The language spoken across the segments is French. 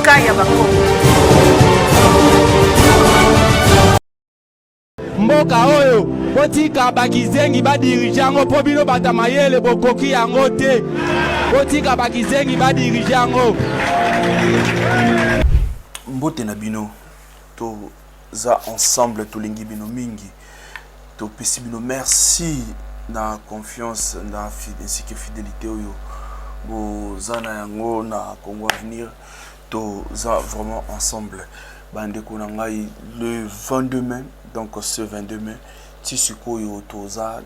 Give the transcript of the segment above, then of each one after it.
mosika ya bango. Mboka oyo botika bakizengi badirige yango mpo bino bata mayele bokoki yango te. Botika bakizengi badirige yango. Mbote na bino to za ensemble tolingi bino mingi to pesi bino merci na confiance na ainsi que fidélité oyo boza na yango na Congo Avenir to za vraiment ensemble bande ko na ngai le 22 mai. Donc ce 22 mai tisikoyo toza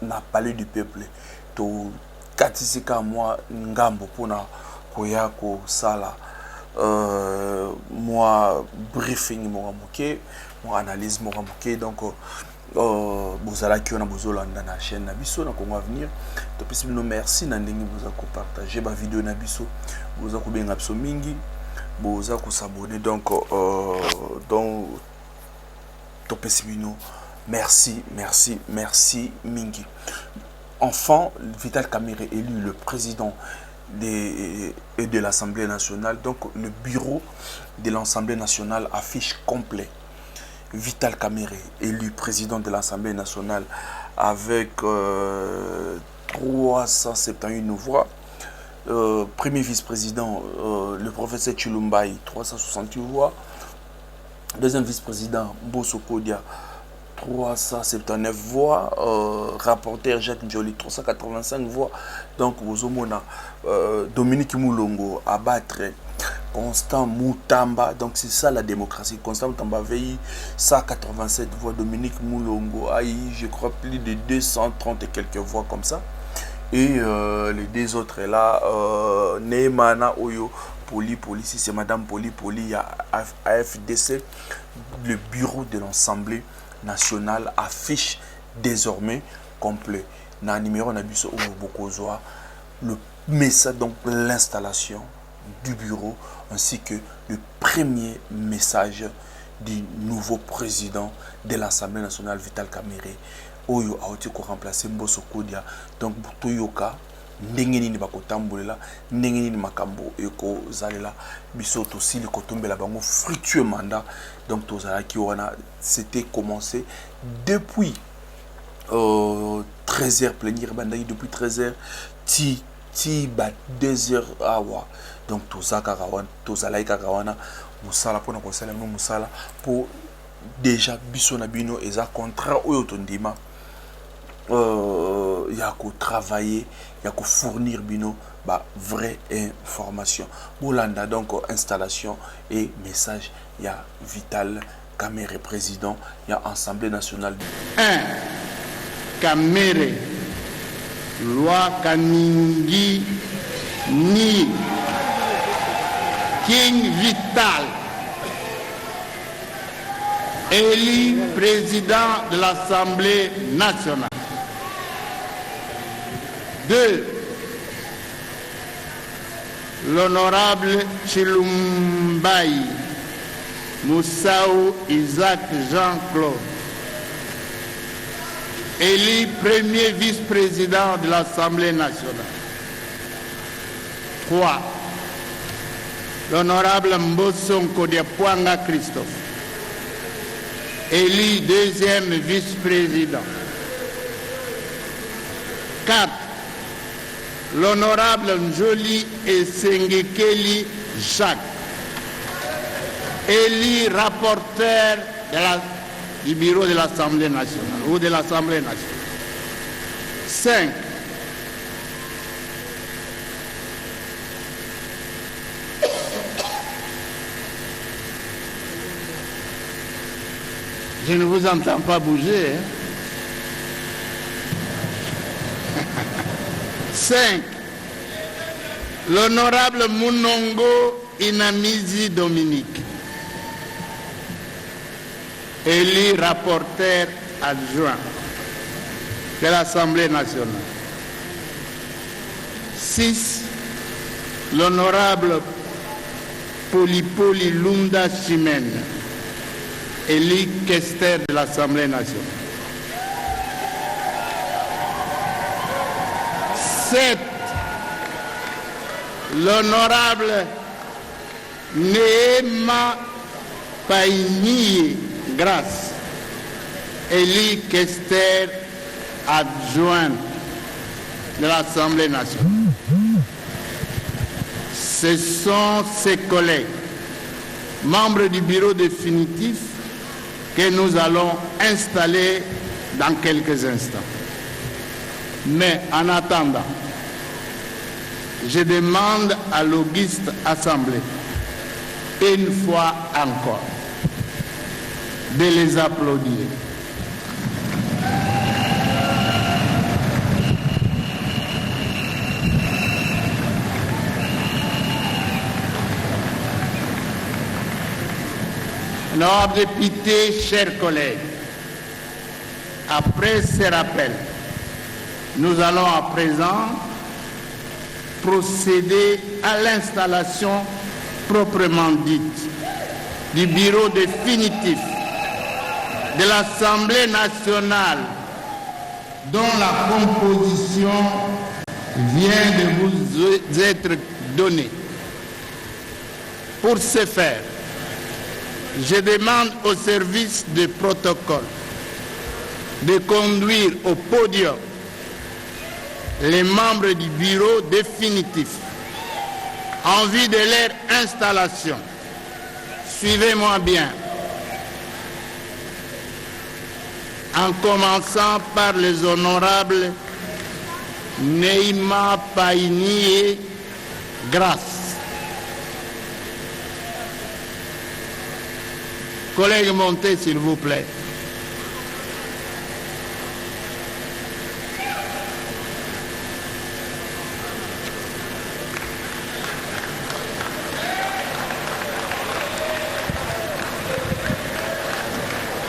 na palais du peuple to katisika moi ngambo pona koya ko sala moi briefing mo moké moi analyse mo moké. Donc bozala ki na bozolanda na chaîne na biso na Congo Avenir to pesi bino merci na ndenge boza ko partager ba vidéo na biso boza ko benga biso mingi boza ko s'abonner. Donc Topesibino, merci Mingi. Enfin, Vital Kamerhe élu le président de l'Assemblée nationale. Donc, le bureau de l'Assemblée nationale affiche complet. Vital Kamerhe élu président de l'Assemblée nationale avec 371 voix. Premier vice-président, le professeur Chilumbai, 368 voix. Deuxième vice-président, Mbosso Kodia, 379 voix. Rapporteur Jacques Njoli, 385 voix. Donc, vous avez Dominique Moulongo à battre Constant Moutamba. Donc, c'est ça la démocratie. Constant Moutamba veille 187 voix. Dominique Moulongo a eu, je crois, plus de 230 et quelques voix comme ça. Et les deux autres là, Neymana Oyo. Poli, si c'est Madame Poli, il y a AFDC, le bureau de l'Assemblée nationale affiche désormais complet. Dans le numéro Nabiso Omobokozoa, le message, donc l'installation du bureau, ainsi que le premier message du nouveau président de l'Assemblée nationale, Vital Kamerhe. Oyo a été remplacé Mbosso Kodia. Donc, Toyoka. Ndengeni ni bakotambolela ndengeni ni makambo eko zalela biso to sili kotombela bango fructueux mandat. Donc tozala ki wana c'était commencé depuis 13h plénière bandaki depuis 13h ti ba 2h awa. Donc tozaka kawana tozala ka kawana musala pona ko sala no musala pour déjà biso na bino eza contrat oyo tondima il y a qu'à travailler, il y a qu'à fournir bino vraie information. Boulanda donc installation et message. Il y a Vital Kamerhe président, il y a Assemblée nationale. 1. Kamerhe loi Kaningi ni King Vital élu président de l'Assemblée nationale. 2. L'honorable Chilumbai Moussaou Isaac Jean-Claude, élu premier vice-président de l'Assemblée nationale. 3. L'honorable Mbosso Kodia Pwanga Christophe, élu deuxième vice-président. 4. L'honorable Njoli Esengekeli Jacques, élu rapporteur du bureau de l'Assemblée nationale ou de l'Assemblée nationale. 5. Je ne vous entends pas bouger. 5. L'honorable Munongo Inamizi Dominique, élu rapporteur adjoint de l'Assemblée nationale. 6. L'honorable Polipoli Lunda Chimène, élu questeur de l'Assemblée nationale. 7. L'honorable Neema Paini Grâce, Élie Kester, adjoint de l'Assemblée nationale. Ce sont ses collègues, membres du bureau définitif, que nous allons installer dans quelques instants. Mais en attendant, je demande à l'auguste Assemblée, une fois encore, de les applaudir. Honorables députés, chers collègues, après ces rappels, nous allons à présent procéder à l'installation proprement dite du bureau définitif de l'Assemblée nationale dont la composition vient de vous être donnée. Pour ce faire, je demande au service de protocole de conduire au podium les membres du bureau définitif en vue de leur installation. Suivez-moi bien. En commençant par les honorables Neema Paini Grâce. Collègues, montez s'il vous plaît.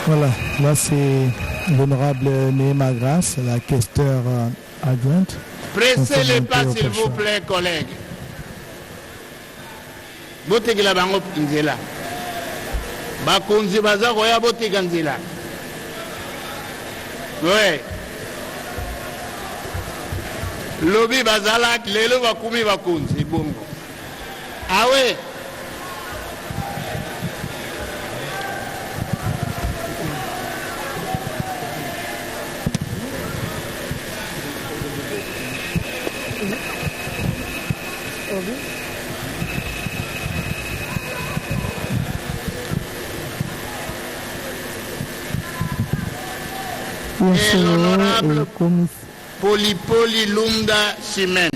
Voilà, là c'est l'honorable Neema Grâce, la questeur adjointe. Pressez les pas s'il vous plaît, collègues. Botekela bango nzela. Bakonzi baza koya botika nzela. Ouais. Lobi bazala lelo bakumi bakonzi bongo. Ah ouais. Et l'honorable Polipoli Lunda Chimène,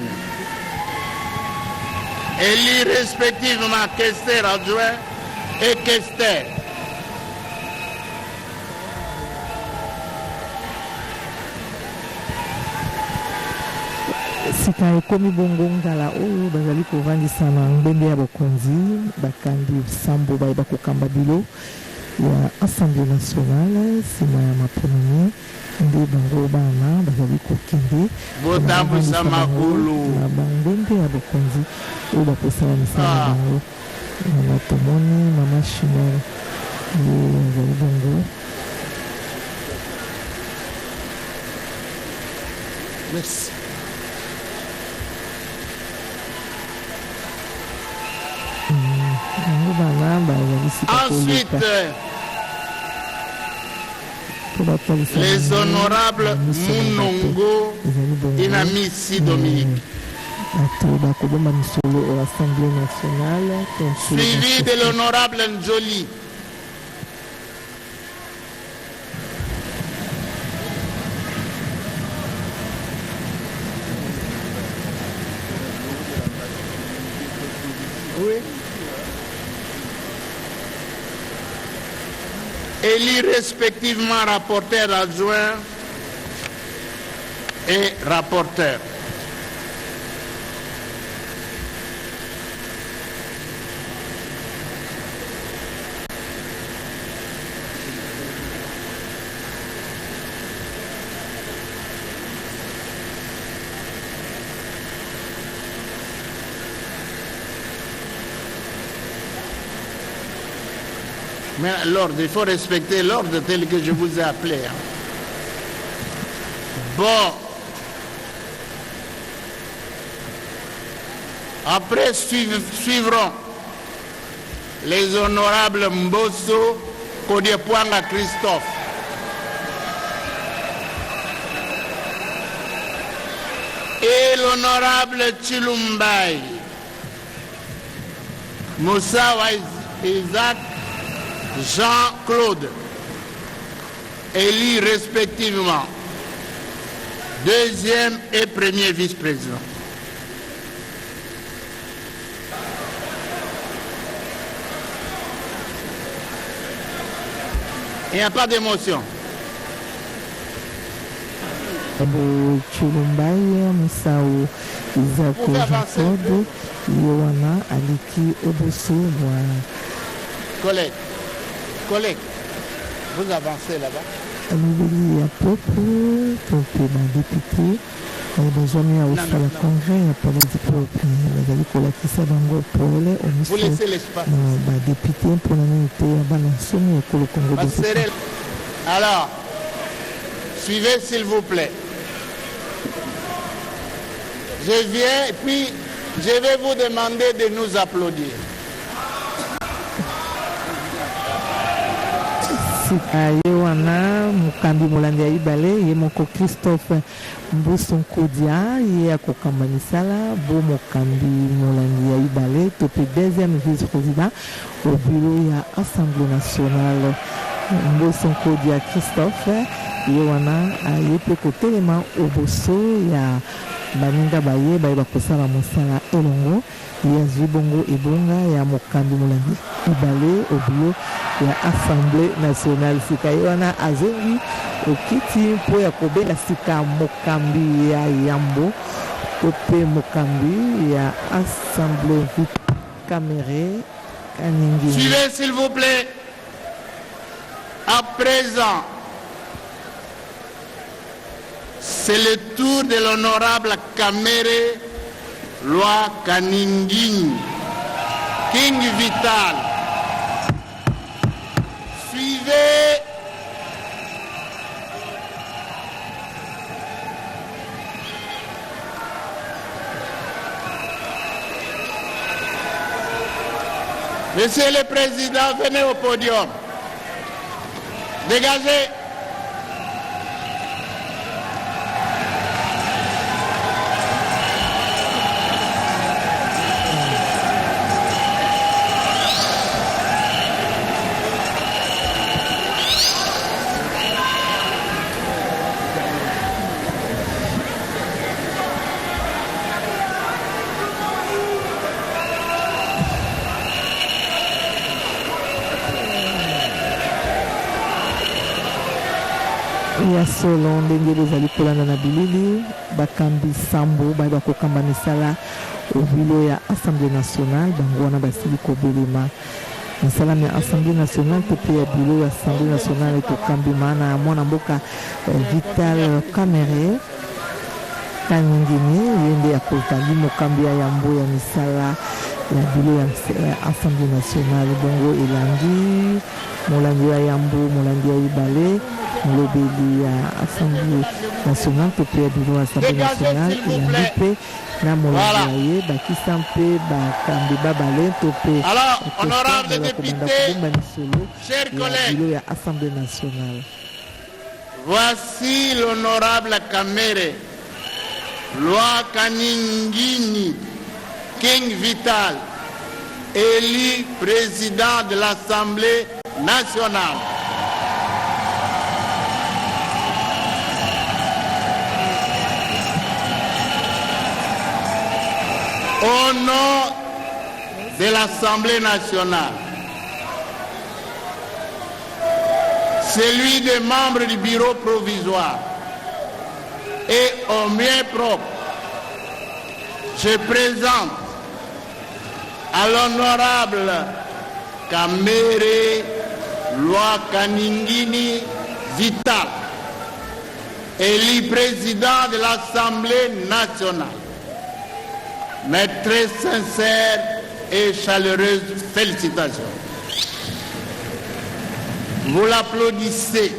élu respectivement questeur adjoint et questeur. sika ekomi bongo ngala oyo bazali kovandisa na ngbembe ya bokonzi bakambi sambo bayeba kokamba bilo ya Assemblée nationale nsima ya maponami nde bango bana bazali kokende botambusa makulu na bangbembe ya bokonzi oyo bapesala misala na bango na tomoni mama Chimène ye azali bongo. Merci. Ensuite, les honorables Munongo Inamissi Dominique, suivi de l'honorable Njoli. Oui. Élu respectivement rapporteur adjoint et rapporteur. Mais l'ordre, il faut respecter l'ordre tel que je vous ai appelé. Hein. Bon. Après suivront les honorables Mbosso Kodiepuanga Christophe, et l'honorable Chilumbai Moussawa Isaac Jean-Claude, élus respectivement deuxième et premier vice-président. Il n'y a pas d'émotion. Chilumbai Moussawa Isaac Jean-Claude, Yohana Aliki Oboso. Collègue, vous avancez là-bas. Alibeli ya popo tope badepute bazwami ya osala congrès ya palais propre bazali kolakisa bango pole omiso badepute mpona nini te ya bana nsomi ya kolo Congo. Alors, suivez s'il vous plaît. Je viens et puis je vais vous demander de nous applaudir. Ye wana mukambi molandi ya ibale ye moko Christophe Mbuso Nkodia ye akokamba misala bo mokambi molandi ya ibale tope deuxième vice-président au bureau ya Assemblée nationale. Mbuso Nkodia Christophe ye wana ye pe kotelema oboso ya baninga baye baye bakosala mosala elongo ya zibongo ebonga ya mokambi molandi ibale au bureau ya Assemblée nationale. Sika wana azengi okiti mpo ya kobela sika mokambi ya yambo tope mokambi ya Assemblée Caméré Kaningi. Suivez s'il vous plaît. À présent, c'est le tour de l'honorable Caméré Loi Kaningini King Vital. Suivez. Monsieur le Président, venez au podium. Dégagez. ya solo ndenge bezali kolanda na bilili bakambi sambo baye bakokamba misala obilo ya Assemblée nationale bango wana basili kobelema misala ya Assemblée nationale tope ya bilo ya Assemblée nationale ekokambi maana ya mwana mboka Vital Kamerhe Kaningini yende ya kotali mokambi ya yambo ya misala ya bilo ya Assemblée nationale bongo elandi molandi ya yambo molandi ya ibale molobeli ya Assemblée nationale tope ya bilo ya Assemblée nationale elandi pe na molandi ya ye bakisa mpe bakambi babale tope alors honorable député chers collègues bilo ya Assemblée nationale. Voici l'honorable Kamere Loi Kaningini King Vital, élu président de l'Assemblée nationale. Au nom de l'Assemblée nationale, celui des membres du bureau provisoire et au mien propre, je présente à l'honorable Kamere Loi Kaningini Vital, élu président de l'Assemblée nationale, mes très sincères et chaleureuses félicitations. Vous l'applaudissez.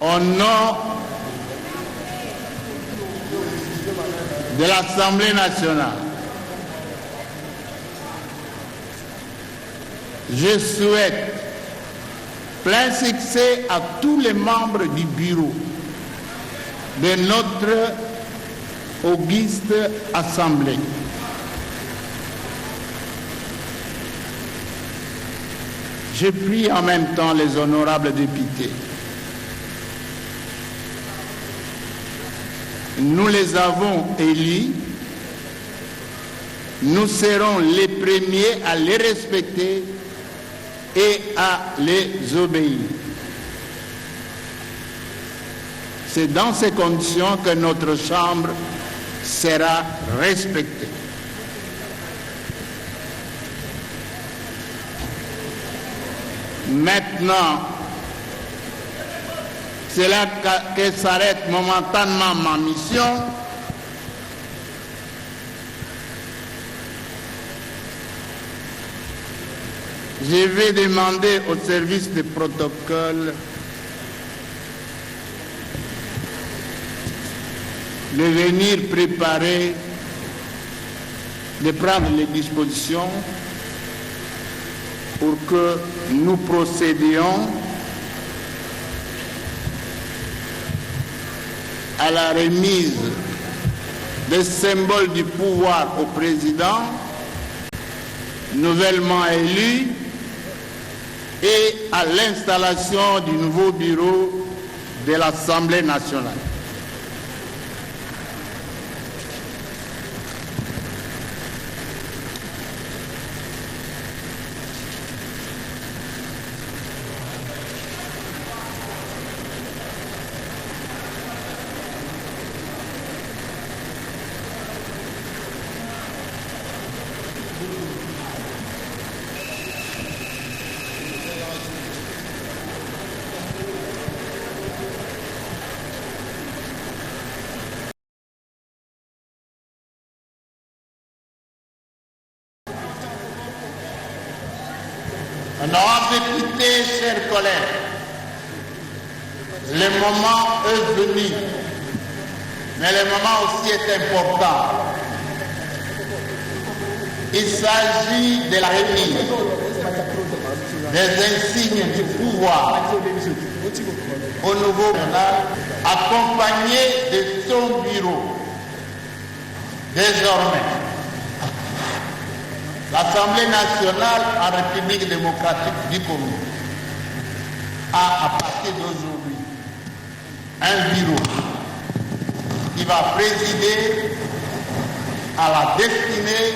au nom de l'Assemblée nationale, je souhaite plein succès à tous les membres du bureau de notre auguste Assemblée. Je prie en même temps les honorables députés. Nous les avons élus. Nous serons les premiers à les respecter et à les obéir. C'est dans ces conditions que notre Chambre sera respectée. Maintenant, c'est là que s'arrête momentanément ma mission. Je vais demander au service de protocole de venir préparer, de prendre les dispositions pour que nous procédions à la remise des symboles du pouvoir au président nouvellement élu et à l'installation du nouveau bureau de l'Assemblée nationale. Honorables députés, chers collègues, le moment est venu, mais le moment aussi est important. Il s'agit de la remise des insignes du pouvoir au nouveau national, accompagné de son bureau. Désormais, l'Assemblée nationale en République démocratique du Congo a, à partir d'aujourd'hui, un bureau qui va présider à la destinée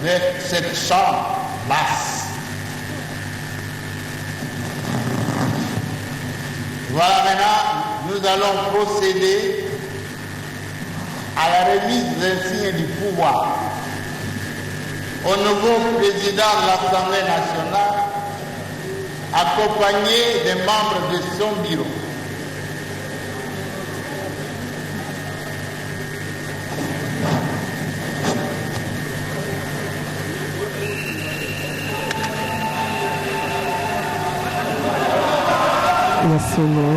de cette chambre basse. Voilà, maintenant, nous allons procéder à la remise des signes du pouvoir au nouveau président de l'Assemblée nationale, accompagné des membres de son bureau. ya solo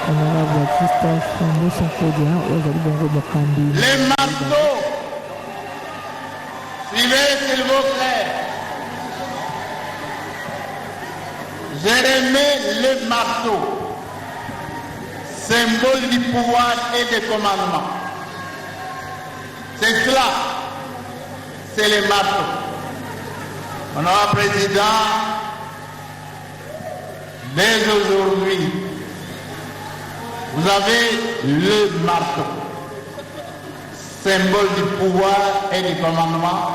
honorable Christophe Mboson-Kodia ozali bongo mokambi. Les marteaux, suivez s'il vous plaît. Je remets le marteau, symbole du pouvoir et du commandement. C'est cela, c'est le marteau. Honorable Président, dès aujourd'hui, vous avez le marteau, symbole du pouvoir et du commandement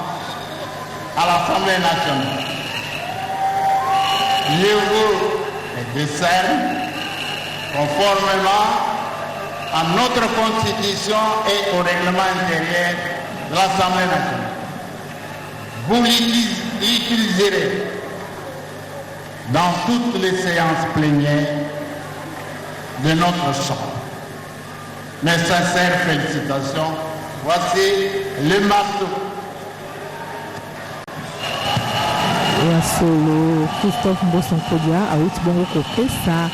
à l'Assemblée nationale. Je vous décerne conformément à notre Constitution et au règlement intérieur de l'Assemblée nationale. Vous l'utiliserez dans toutes les séances plénières de notre chambre. Mes sincères félicitations. Voici le marteau. Ya solo Christophe Mboson-Kodia awuti bongo kopesa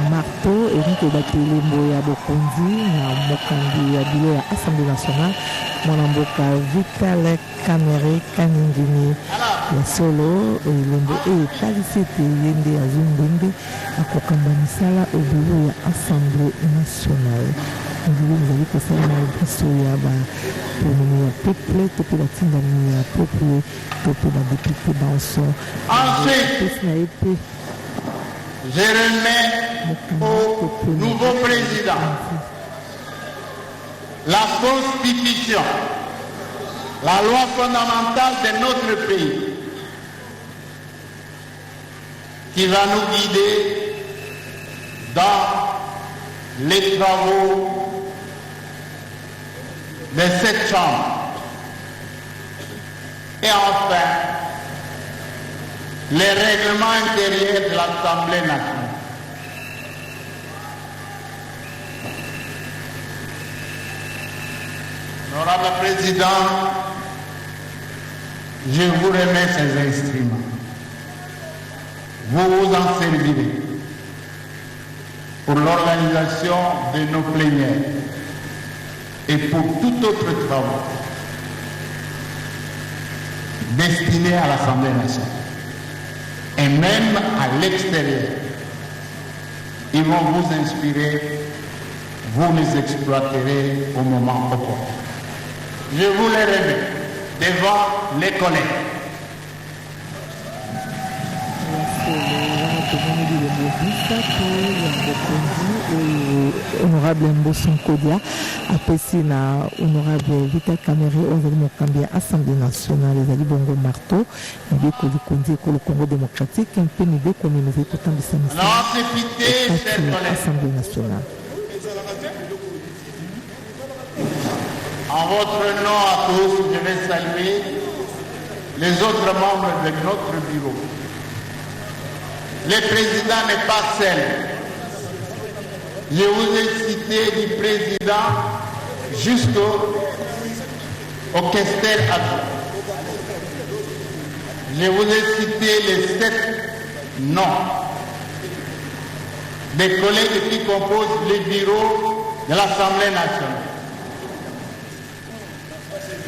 marteau eringi kobatela mboya ya bokonzi na mokambi ya bilo ya assemblée nationale mwana mboka Vital Kamerhe Kaningini ya solo elembo etalisi ete ye nde azwi ndenge akokamba misala obilo ya assemblée nationale ndenge ezali kosala na biso ya bapomini ya peuple to mpe batindami ya peuple to mpe badepute banso pesi na ye mpe je remets au nouveau président la Constitution, la loi fondamentale de notre pays, qui va nous guider dans les travaux de cette chambre. Et enfin, les règlements intérieurs de l'Assemblée nationale. Honorable Président, je vous remets ces instruments. Vous vous en servirez pour l'organisation de nos plénières et pour tout autre travail destiné à l'Assemblée nationale et même à l'extérieur. Ils vont vous inspirer, vous les exploiterez au moment opportun. Je vous les remets devant les collègues. Honorable Mbosso Nkodia apesi na honorable Vital Kamerhe ozali mokambi ya assemblée nationale ezali bongo marteau mibeko likonzi ekolo Congo démocratique mpe mibeko meme ezali kotambisa misala assemblée nationale. En votre nom à tous, je vais saluer les autres membres de notre bureau. Le président n'est pas seul. Je vous ai cité du président jusqu'au questeur adjoint. Je vous ai cité les 7 noms des collègues qui composent le bureau de l'Assemblée nationale.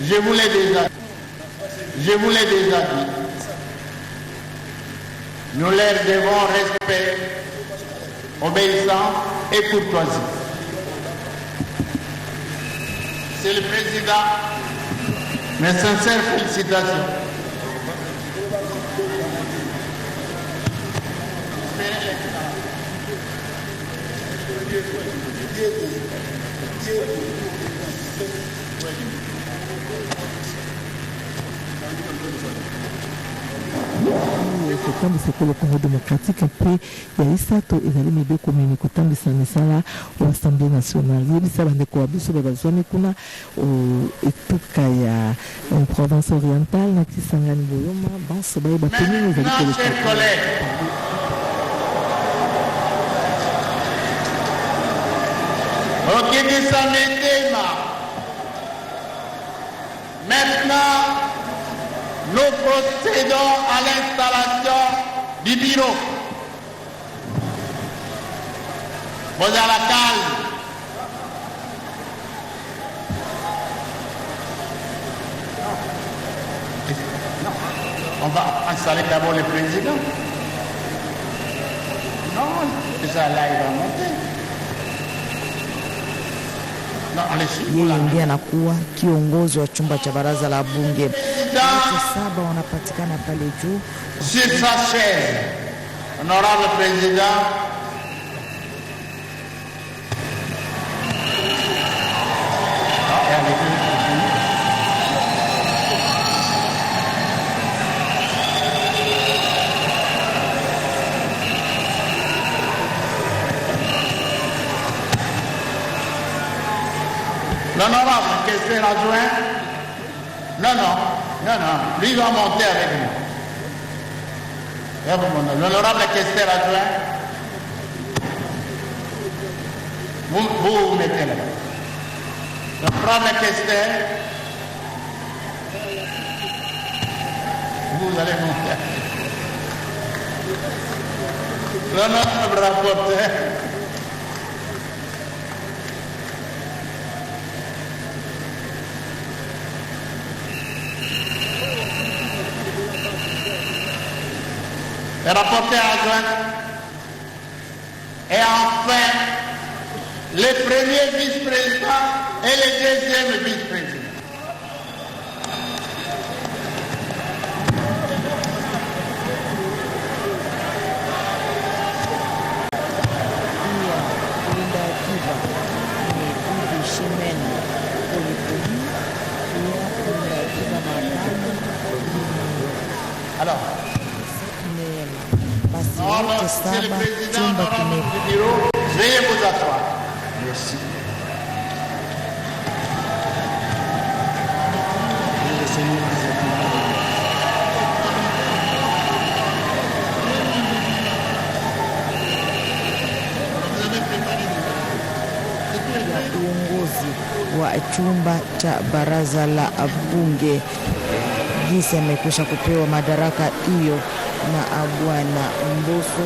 Je vous l'ai déjà dit. Nous leur devons respect, obéissance et courtoisie. Monsieur le Président, mes sincères félicitations. kotambisa ekolo Congo démocratique mpe ya lisato ezali mibeko mimi kotambisa misala o assemblée nationale yebisa bandeko ya biso bazwami kuna etuka ya province orientale na Kisangani Boyoma banso bayeba mpe nini ezali koleka. Maintenant, nous procédons à l'installation du bureau. Vous à la calme. On va installer d'abord le président. Non, ça là, il va monter. Yeye ndiye anakuwa kiongozi wa chumba cha baraza la bunge. Watu 7 wanapatikana pale juu. Sur sa chaise, honorable président, l'honorable questeur adjoint, non, lui va monter avec nous. L'honorable questeur adjoint, vous vous mettez là. L'honorable questeur, vous allez monter. l'honorable rapporteur. Le rapporteur adjoint et enfin les premiers vice-présidents et les deuxièmes vice-présidents. Alors, c'est le président du bureau. Veuillez vous asseoir. Merci. Uongozi wa chumba cha baraza la bunge jinsi amekwisha kupewa madaraka hiyo na Bwana Mbosso,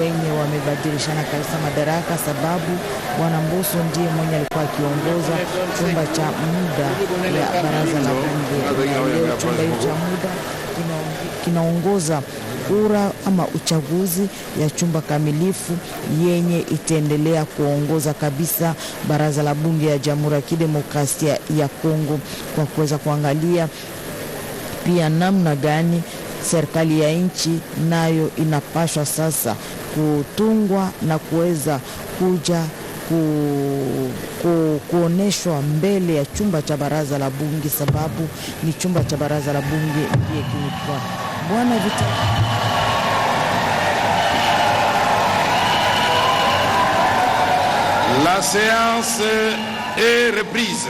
wenye wamebadilishana kabisa madaraka, sababu Bwana Mbosso ndiye mwenye alikuwa akiongoza chumba cha muda ya baraza la bunge. Leo chumba hicho cha muda kinaongoza kura ama uchaguzi ya chumba kamilifu yenye itaendelea kuongoza kabisa baraza la bunge ya Jamhuri ya Kidemokrasia ya Kongo, kwa kuweza kuangalia pia namna gani serikali ya nchi nayo inapashwa sasa kutungwa na kuweza kuja kuoneshwa mbele ya chumba cha baraza la bunge, sababu ni chumba cha baraza la bunge ndiye kilikuwa Bwana Vita. La séance est reprise.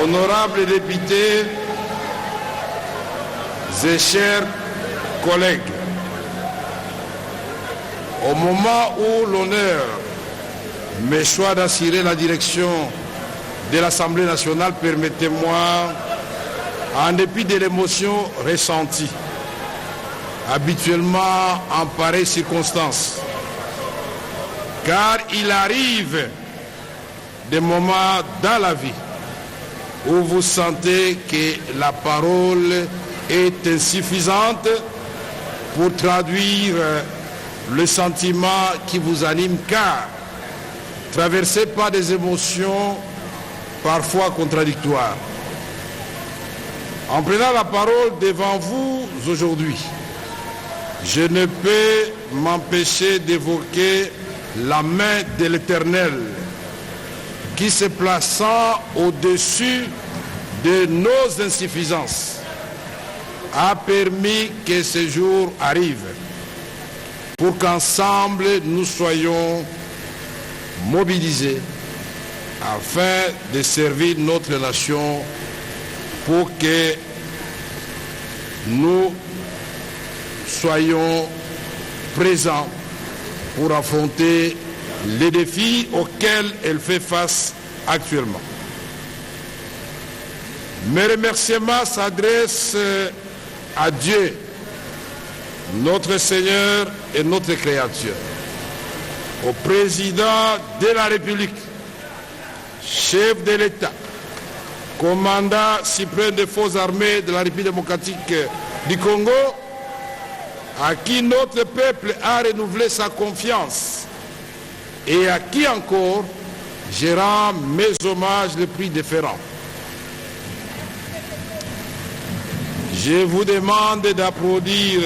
Honorables députés et chers collègues, au moment où l'honneur me choisit d'assurer la direction de l'Assemblée nationale, permettez-moi, en dépit de l'émotion ressentie, habituellement en pareille circonstance, car il arrive des moments dans la vie où vous sentez que la parole est insuffisante pour traduire le sentiment qui vous anime, car traversé par des émotions parfois contradictoires. En prenant la parole devant vous aujourd'hui, je ne peux m'empêcher d'évoquer la main de l'Éternel qui, se plaçant au-dessus de nos insuffisances, a permis que ce jour arrive pour qu'ensemble nous soyons mobilisés afin de servir notre nation, pour que nous soyons présents pour affronter les défis auxquels elle fait face actuellement. Mes remerciements s'adressent à Dieu, notre Seigneur et notre Créateur, au président de la République, chef de l'État, commandant suprême des forces armées de la République démocratique du Congo, à qui notre peuple a renouvelé sa confiance et à qui encore je rends mes hommages les plus déférents. Je vous demande d'applaudir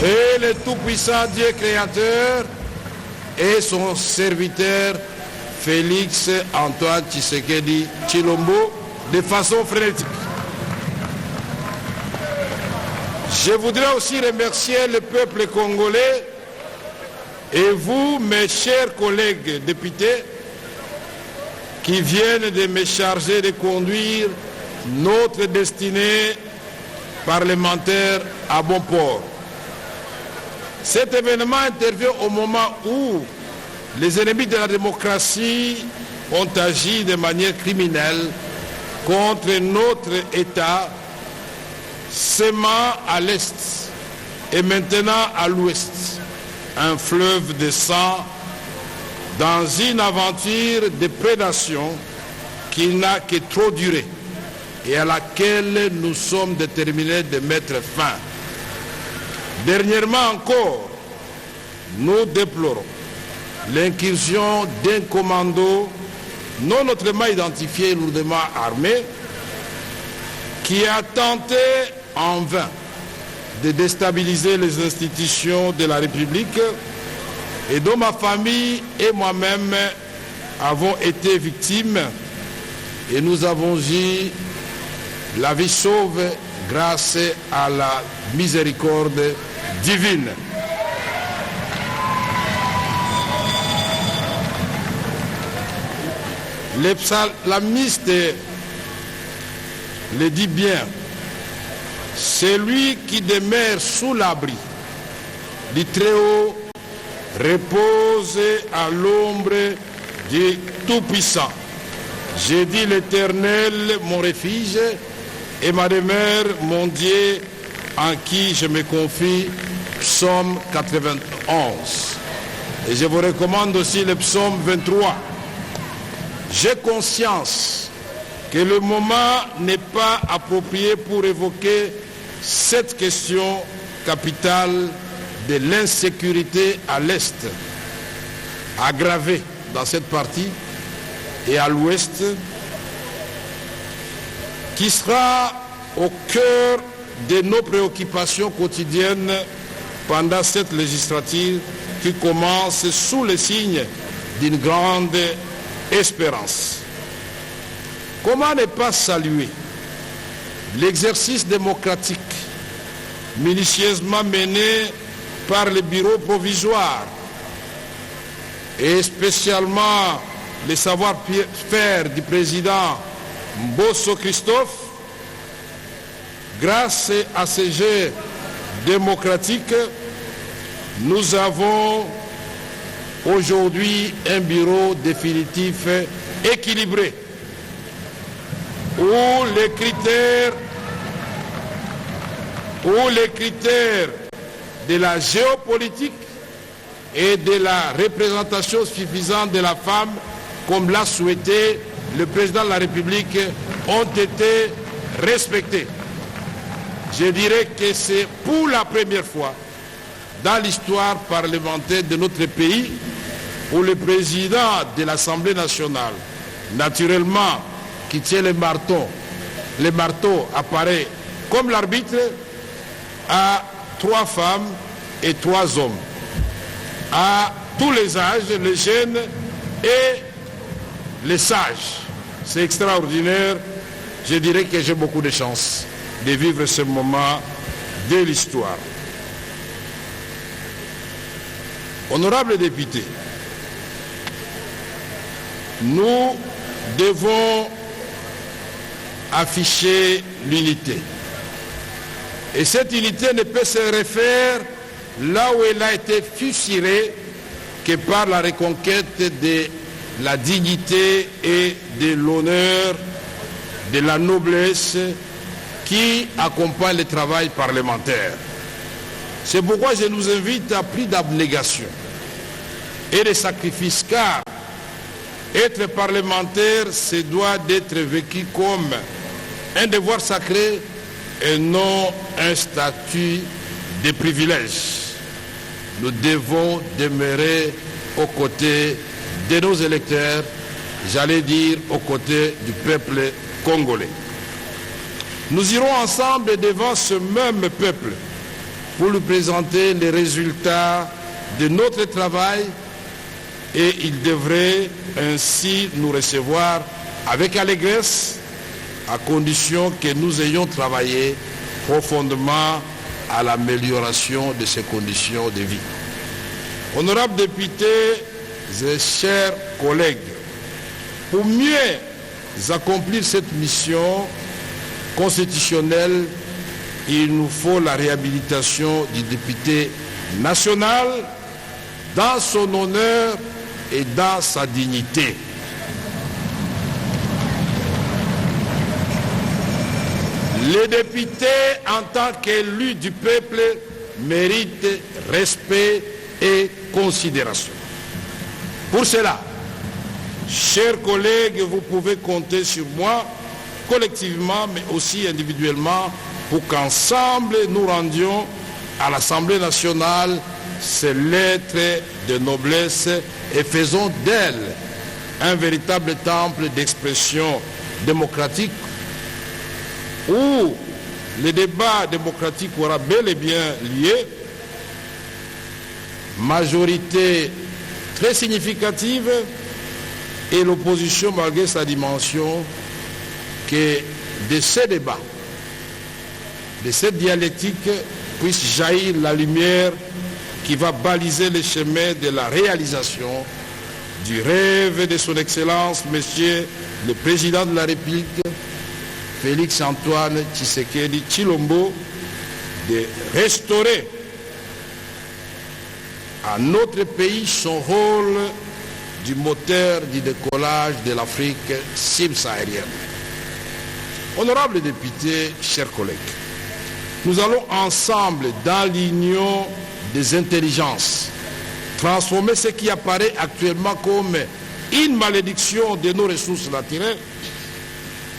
et le tout-puissant Dieu créateur et son serviteur Félix Antoine Tshisekedi Tshilombo de façon frénétique. Je voudrais aussi remercier le peuple congolais et vous, mes chers collègues députés, qui viennent de me charger de conduire notre destinée parlementaire à bon port. Cet événement intervient au moment où les ennemis de la démocratie ont agi de manière criminelle contre notre État, sémant à l'Est et maintenant à l'Ouest un fleuve de sang dans une aventure de prédation qui n'a que trop duré et à laquelle nous sommes déterminés de mettre fin. Dernièrement encore, nous déplorons l'incursion d'un commando non autrement identifié et lourdement armé qui a tenté en vain de déstabiliser les institutions de la République et dont ma famille et moi-même avons été victimes et nous avons eu la vie sauve grâce à la miséricorde divine. Le psalamiste le dit bien, celui qui demeure sous l'abri du Très-Haut repose à l'ombre du Tout-Puissant. J'ai dit l'Éternel, mon refuge, et ma demeure, mon Dieu, en qui je me confie. Psaume 91. Et je vous recommande aussi le psaume 23. J'ai conscience que le moment n'est pas approprié pour évoquer cette question capitale de l'insécurité à l'Est, aggravée dans cette partie, et à l'Ouest, qui sera au cœur de nos préoccupations quotidiennes pendant cette législature qui commence sous le signe d'une grande espérance. Comment ne pas saluer l'exercice démocratique minutieusement mené par le bureau provisoire et spécialement le savoir-faire du président Mbosso Christophe. Grâce à ce jeu démocratique, nous avons aujourd'hui un bureau définitif équilibré où les critères de la géopolitique et de la représentation suffisante de la femme, comme l'a souhaité le président de la République, ont été respectés. Je dirais que c'est pour la première fois dans l'histoire parlementaire de notre pays où le président de l'Assemblée nationale, naturellement, qui tient le marteau apparaît comme l'arbitre, à 3 femmes et 3 hommes, à tous les âges, les jeunes et les sages. C'est extraordinaire. Je dirais que j'ai beaucoup de chance de vivre ce moment de l'histoire. Honorables députés, nous devons afficher l'unité. Et cette unité ne peut se refaire là où elle a été fusillée que par la reconquête de la dignité et de l'honneur, de la noblesse qui accompagne le travail parlementaire. C'est pourquoi je nous invite à plus d'abnégation et de sacrifice, car être parlementaire, se doit d'être vécu comme un devoir sacré et non un statut de privilège. Nous devons demeurer aux côtés de nos électeurs, j'allais dire aux côtés du peuple congolais. Nous irons ensemble devant ce même peuple pour lui présenter les résultats de notre travail et il devrait ainsi nous recevoir avec allégresse à condition que nous ayons travaillé profondément à l'amélioration de ces conditions de vie. Honorables députés et chers collègues, pour mieux accomplir cette mission constitutionnelle, il nous faut la réhabilitation du député national dans son honneur et dans sa dignité. Les députés, en tant qu'élus du peuple, méritent respect et considération. Pour cela, chers collègues, vous pouvez compter sur moi, collectivement, mais aussi individuellement, pour qu'ensemble nous rendions à l'Assemblée nationale ces lettres de noblesse et faisons d'elle un véritable temple d'expression démocratique où le débat démocratique aura bel et bien lieu, majorité très significative et l'opposition, malgré sa dimension, que de ces débats, de cette dialectique, puisse jaillir la lumière qui va baliser le chemin de la réalisation du rêve de son Excellence, Monsieur le Président de la République, Félix Antoine Tshisekedi Tshilombo, de restaurer à notre pays son rôle du moteur du décollage de l'Afrique subsaharienne. Honorables députés, chers collègues, nous allons ensemble, dans l'union des intelligences, transformer ce qui apparaît actuellement comme une malédiction de nos ressources naturelles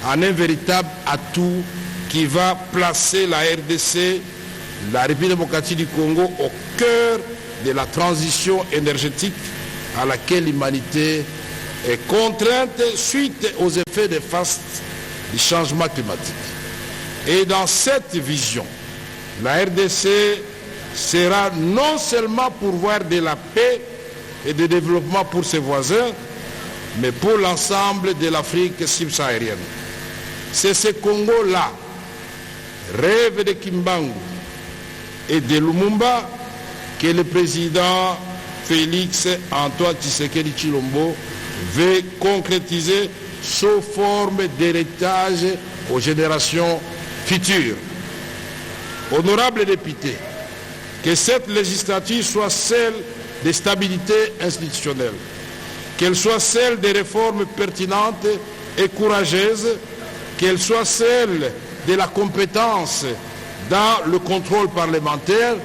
en un véritable atout qui va placer la RDC, la République démocratique du Congo, au cœur de la transition énergétique à laquelle l'humanité est contrainte suite aux effets néfastes du changement climatique. Et dans cette vision, la RDC sera non seulement pourvoir de la paix et de développement pour ses voisins, mais pour l'ensemble de l'Afrique subsaharienne. C'est ce Congo-là, rêve de Kimbangu et de Lumumba, que le président Félix Antoine Tshisekedi Tshilombo veut concrétiser sous forme d'héritage aux générations futures. Honorables députés, que cette législature soit celle de stabilité institutionnelle, qu'elle soit celle des réformes pertinentes et courageuses, qu'elle soit celle de la compétence dans le contrôle parlementaire,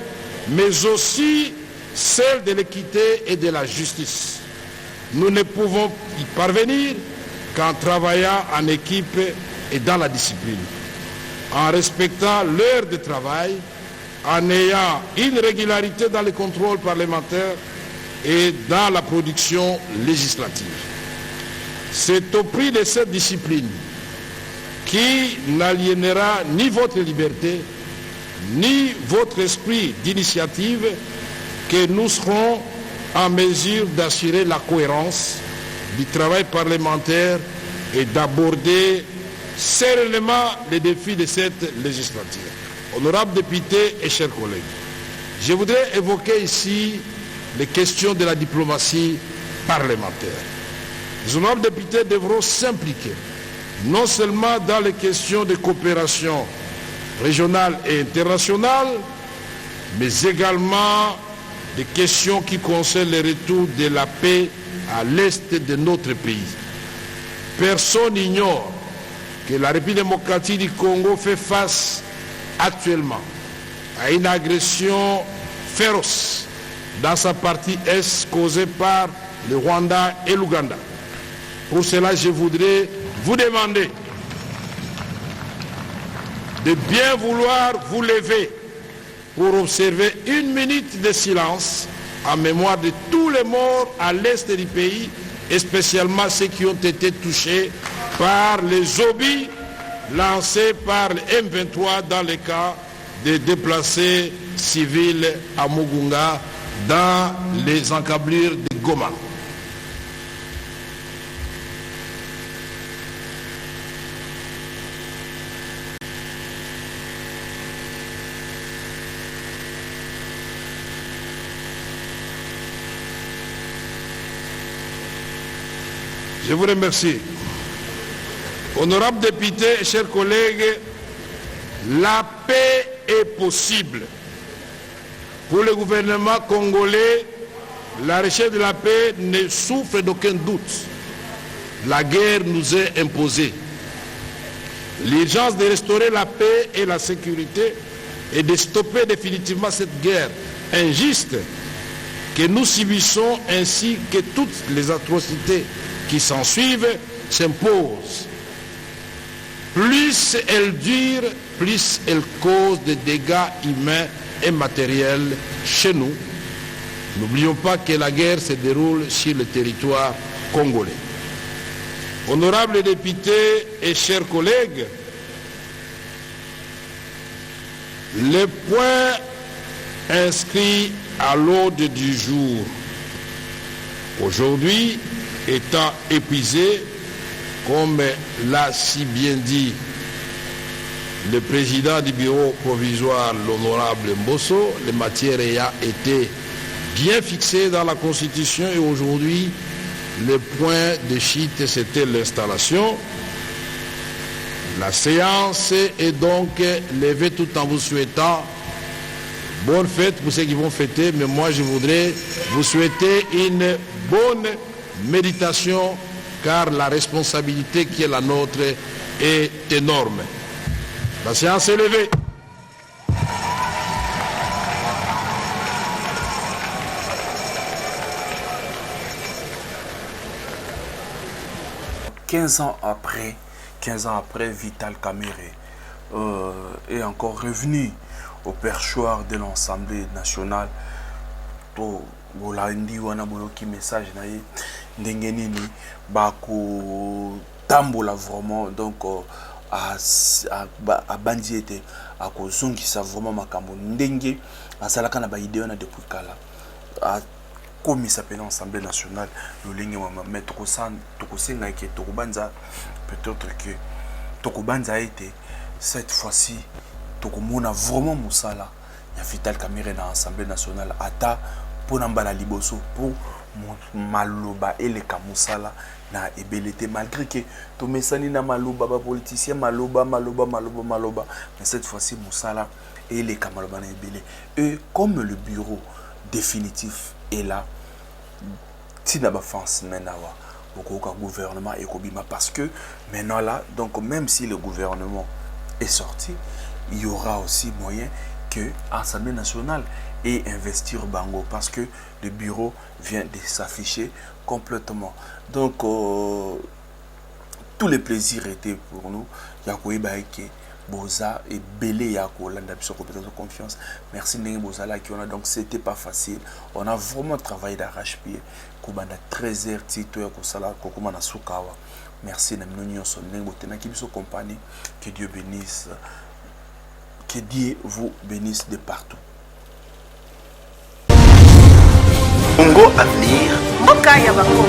mais aussi celle de l'équité et de la justice. Nous ne pouvons y parvenir qu'en travaillant en équipe et dans la discipline, en respectant l'heure de travail, en ayant une régularité dans le contrôle parlementaire et dans la production législative. C'est au prix de cette discipline qui n'aliénera ni votre liberté, ni votre esprit d'initiative, que nous serons en mesure d'assurer la cohérence du travail parlementaire et d'aborder sereinement les défis de cette législature. Honorables députés et chers collègues, je voudrais évoquer ici les questions de la diplomatie parlementaire. Les honorables députés devront s'impliquer non seulement dans les questions de coopération régionale et internationale, mais également des questions qui concernent le retour de la paix à l'est de notre pays. Personne n'ignore que la République démocratique du Congo fait face actuellement à une agression féroce dans sa partie est causée par le Rwanda et l'Ouganda. Pour cela, je voudrais vous demander de bien vouloir vous lever pour observer une minute de silence en mémoire de tous les morts à l'est du pays, et spécialement ceux qui ont été touchés par les obus lancés par le M23 dans le cas des déplacés civils à Mugunga dans les encablures de Goma. Je vous remercie. Honorables députés et chers collègues, la paix est possible. Pour le gouvernement congolais, la recherche de la paix ne souffre d'aucun doute. La guerre nous est imposée. l'urgence de restaurer la paix et la sécurité et de stopper définitivement cette guerre injuste que nous subissons ainsi que toutes les atrocités qui s'ensuivent s'imposent. Plus elles durent, plus elles causent des dégâts humains et matériels chez nous. N'oublions pas que la guerre se déroule sur le territoire congolais. Honorables députés et chers collègues, les points inscrits à l'ordre du jour aujourd'hui étant épuisés, comme l'a si bien dit le président du bureau provisoire, l'honorable Mbosso, les matières ayant été bien fixées dans la Constitution et aujourd'hui, le point de chute, c'était l'installation. La séance est donc levée tout en vous souhaitant bonne fête pour ceux qui vont fêter, mais moi je voudrais vous souhaiter une bonne méditation car la responsabilité qui est la nôtre est énorme. La séance est levée. Quinze ans après, Vital Kamerhe est encore revenu au perchoir de l'Assemblée nationale. To bolandi wana boloki message na ye ndenge nini bako tambola vraiment donc a bandi ete akozongisa vraiment makambo ndenge asalaka na ba idée na depuis kala comme il s'appelle l'Assemblée nationale lolenge mama mais tokosenga ke tokobanza peut-être que tokobanza ete cette fois-ci tokomona vraiment musala ya Vital Kamerhe na Assemblée nationale ata pona mbala liboso pour maloba eleka musala na ebelete malgré que to mesani na maloba ba politicien maloba mais cette fois-ci musala eleka maloba na ebele et comme le bureau définitif est là tina ba France menawa beaucoup gouvernement et kobima parce que maintenant là donc même si le gouvernement est sorti, il y aura aussi moyen que l'Assemblée nationale et investir Bango parce que le bureau vient de s'afficher complètement. Donc tous les plaisirs étaient pour nous. Yakoui Baïke, Boza et Belé Yako, l'andaption compétence de confiance. Merci Nengi Bozala qui on a donc c'était pas facile. On a vraiment travaillé d'arrache-pied. Koubanda 13h Tito Yakosala Kokumana Sukawa. Merci Namnonion Son Nengi Botena qui biso compagnie. Que Dieu bénisse. Que Dieu vous bénisse de partout. Congo Avenir. Mboka ya Bakongo.